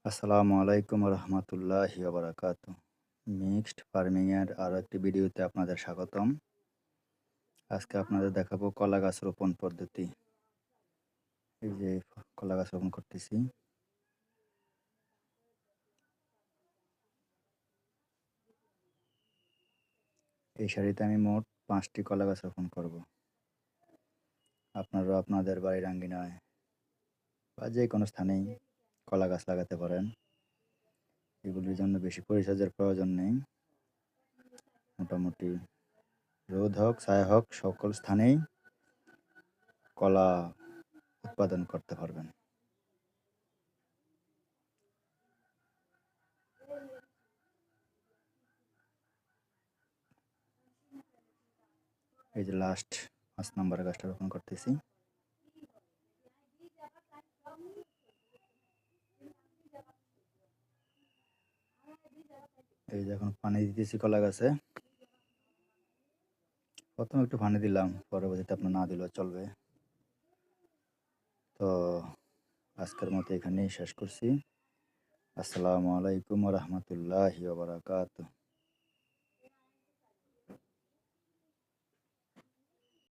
আসসালামু আলাইকুম রহমতুল্লাহি ওয়া মিক্সড ফার্মিং এর আরো একটি ভিডিওতে আপনাদের স্বাগতম। আজকে আপনাদের দেখাবো কলা গাছ রোপণ পদ্ধতি। এই যে কলা গাছ রোপণ করতেছি। এই সারিতে আমি মোট 5টি কলা গাছ রোপণ করব। আপনারা আপনাদের বাড়ির আঙ্গিনায় বা যে কোনো স্থানেই কলা গাছ লাগাতে পারেন। এগুলির জন্য বেশি পরিচর্যার প্রয়োজন নেই। মোটামুটি রোদ হোক ছায়া হোক সকল স্থানেই কলা উৎপাদন করতে পারবেন। এই যে লাস্ট 5 নম্বরের গাছটা রোপণ করতেছি। এই যে এখন পানি দিতেছি কলা গাছে। প্রথমে একটু পানি দিলাম, পরবর্তীতে আপনার না দিলেও চলবে। তো আজকের মতো এখানেই শেষ করছি। আসসালামু আলাইকুম রহমতুল্লাহি ওয়া বারাকাতুহু।